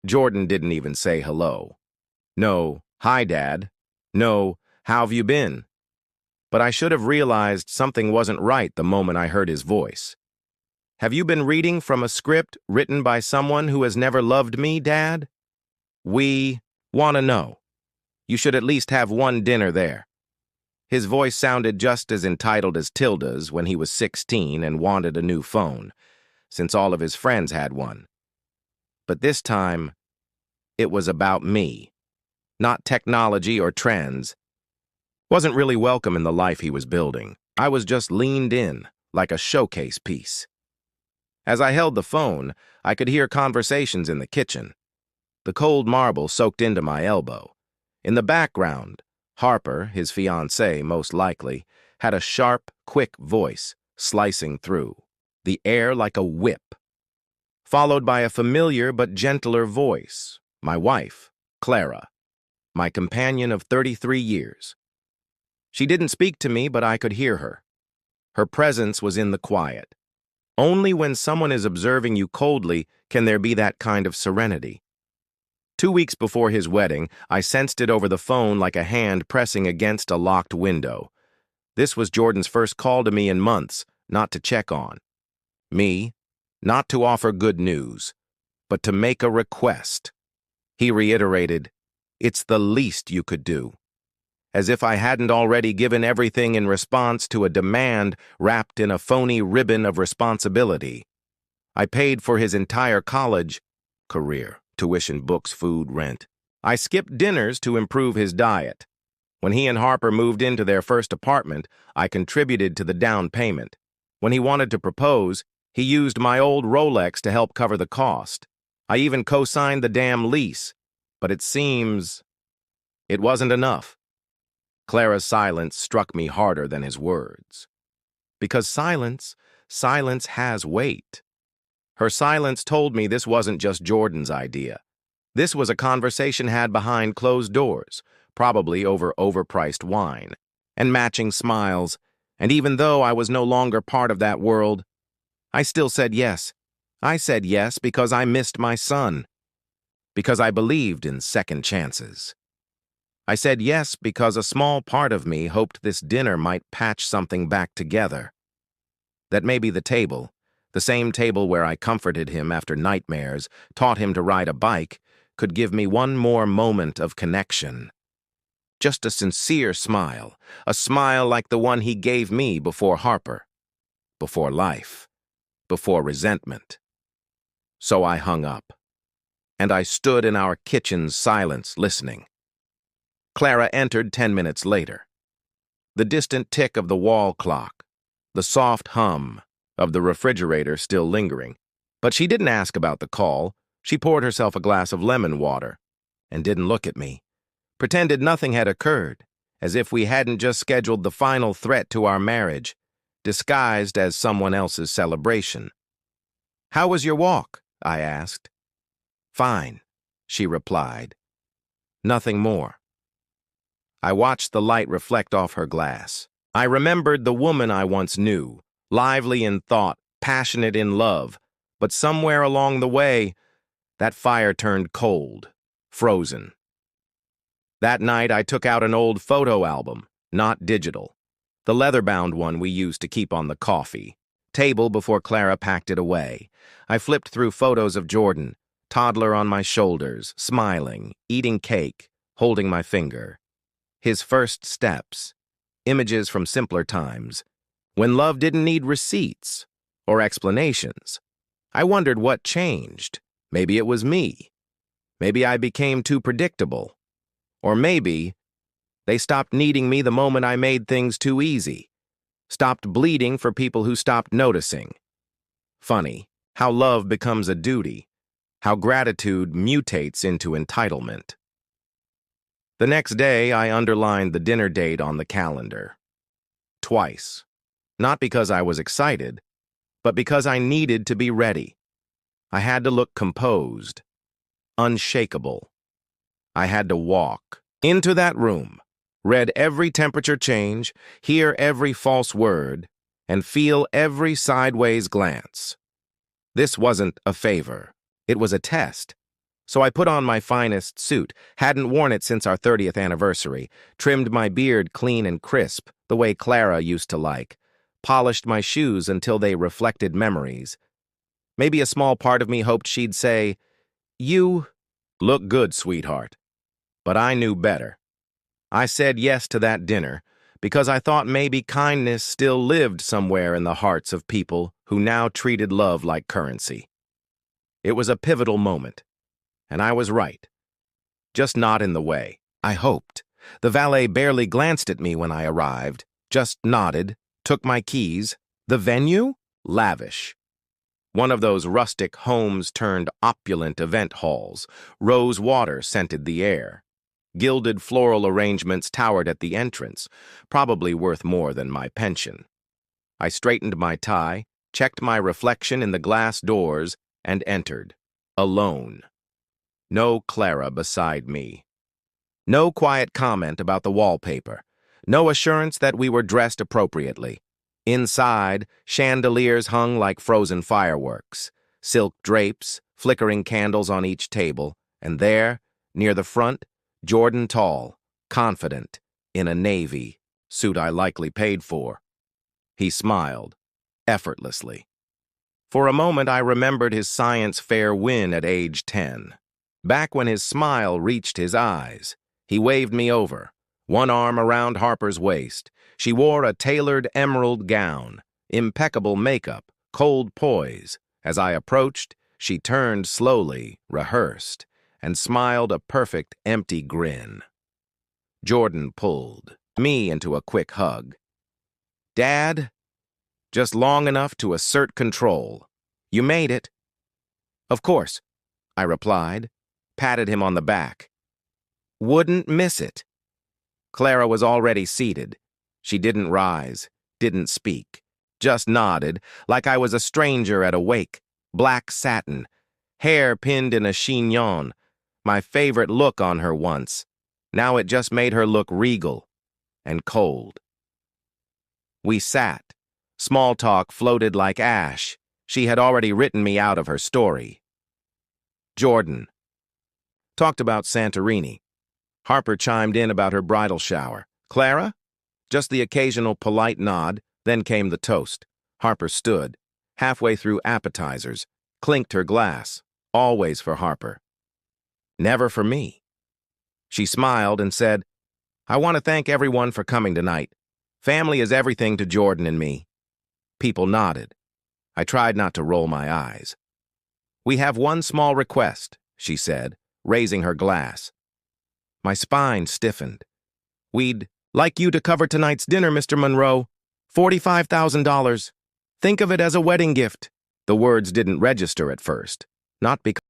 Jordan didn't even say hello. No, hi, Dad. No, how have you been? But I should have realized something wasn't right the moment I heard his voice. Have you been reading from a script written by someone who has never loved me, Dad? We want to know. You should at least have one dinner there. His voice sounded just as entitled as Tilda's when he was 16 and wanted a new phone, since all of his friends had one. But this time, it was about me, not technology or trends. Wasn't really welcome in the life he was building. I was just leaned in, like a showcase piece. As I held the phone, I could hear conversations in the kitchen. The cold marble soaked into my elbow. In the background, Harper, his fiancée most likely, had a sharp, quick voice slicing through, the air like a whip. Followed by a familiar but gentler voice, my wife, Clara, my companion of 33 years. She didn't speak to me, but I could hear her. Her presence was in the quiet. Only when someone is observing you coldly can there be that kind of serenity. 2 weeks before his wedding, I sensed it over the phone like a hand pressing against a locked window. This was Jordan's first call to me in months, not to check on me, not to offer good news, but to make a request. He reiterated, "It's the least you could do," as if I hadn't already given everything in response to a demand wrapped in a phony ribbon of responsibility. I paid for his entire college career. Tuition, books, food, rent. I skipped dinners to improve his diet. When he and Harper moved into their first apartment, I contributed to the down payment. When he wanted to propose, he used my old Rolex to help cover the cost. I even co-signed the damn lease, but it seems it wasn't enough. Clara's silence struck me harder than his words. Because silence has weight. Her silence told me this wasn't just Jordan's idea. This was a conversation had behind closed doors, probably over overpriced wine, and matching smiles, and even though I was no longer part of that world, I still said yes. I said yes because I missed my son, because I believed in second chances. I said yes because a small part of me hoped this dinner might patch something back together. That maybe the table, the same table where I comforted him after nightmares, taught him to ride a bike, could give me one more moment of connection. Just a sincere smile, a smile like the one he gave me before Harper, before life, before resentment. So I hung up, and I stood in our kitchen's silence listening. Clara entered 10 minutes later. The distant tick of the wall clock, the soft hum of the refrigerator still lingering. But she didn't ask about the call. She poured herself a glass of lemon water and didn't look at me. Pretended nothing had occurred, as if we hadn't just scheduled the final threat to our marriage, disguised as someone else's celebration. "How was your walk?" I asked. "Fine," she replied. Nothing more. I watched the light reflect off her glass. I remembered the woman I once knew, lively in thought, passionate in love, but somewhere along the way, that fire turned cold, frozen. That night, I took out an old photo album, not digital, the leather-bound one we used to keep on the coffee table before Clara packed it away. I flipped through photos of Jordan, toddler on my shoulders, smiling, eating cake, holding my finger. His first steps, images from simpler times, when love didn't need receipts or explanations. I wondered what changed. Maybe it was me. Maybe I became too predictable. Or maybe they stopped needing me the moment I made things too easy. Stopped bleeding for people who stopped noticing. Funny how love becomes a duty, how gratitude mutates into entitlement. The next day, I underlined the dinner date on the calendar. Twice. Not because I was excited, but because I needed to be ready. I had to look composed, unshakable. I had to walk into that room, read every temperature change, hear every false word, and feel every sideways glance. This wasn't a favor. It was a test. So I put on my finest suit, hadn't worn it since our 30th anniversary, trimmed my beard clean and crisp, the way Clara used to like, polished my shoes until they reflected memories. Maybe a small part of me hoped she'd say, "You look good, sweetheart." But I knew better. I said yes to that dinner because I thought maybe kindness still lived somewhere in the hearts of people who now treated love like currency. It was a pivotal moment, and I was right. Just not in the way I hoped. The valet barely glanced at me when I arrived, just nodded, took my keys. The venue? Lavish. One of those rustic homes-turned-opulent event halls. Rose water scented the air. Gilded floral arrangements towered at the entrance, probably worth more than my pension. I straightened my tie, checked my reflection in the glass doors, and entered, alone. No Clara beside me. No quiet comment about the wallpaper. No assurance that we were dressed appropriately. Inside, chandeliers hung like frozen fireworks, silk drapes, flickering candles on each table, and there, near the front, Jordan tall, confident, in a navy, suit I likely paid for. He smiled, effortlessly. For a moment I remembered his science fair win at age 10. Back when his smile reached his eyes, he waved me over, one arm around Harper's waist. She wore a tailored emerald gown, impeccable makeup, cold poise. As I approached, she turned slowly, rehearsed, and smiled a perfect empty grin. Jordan pulled me into a quick hug. "Dad, just long enough to assert control. You made it." "Of course," I replied, patted him on the back. "Wouldn't miss it." Clara was already seated. She didn't rise, didn't speak, just nodded like I was a stranger at a wake. Black satin, hair pinned in a chignon, my favorite look on her once. Now it just made her look regal and cold. We sat. Small talk floated like ash. She had already written me out of her story. Jordan. Talked about Santorini. Harper chimed in about her bridal shower. Clara? Just the occasional polite nod, then came the toast. Harper stood, halfway through appetizers, clinked her glass, always for Harper. Never for me. She smiled and said, "I want to thank everyone for coming tonight. Family is everything to Jordan and me." People nodded. I tried not to roll my eyes. "We have one small request," she said, raising her glass. My spine stiffened. "We'd like you to cover tonight's dinner, Mr. Monroe. $45,000. Think of it as a wedding gift." The words didn't register at first, not because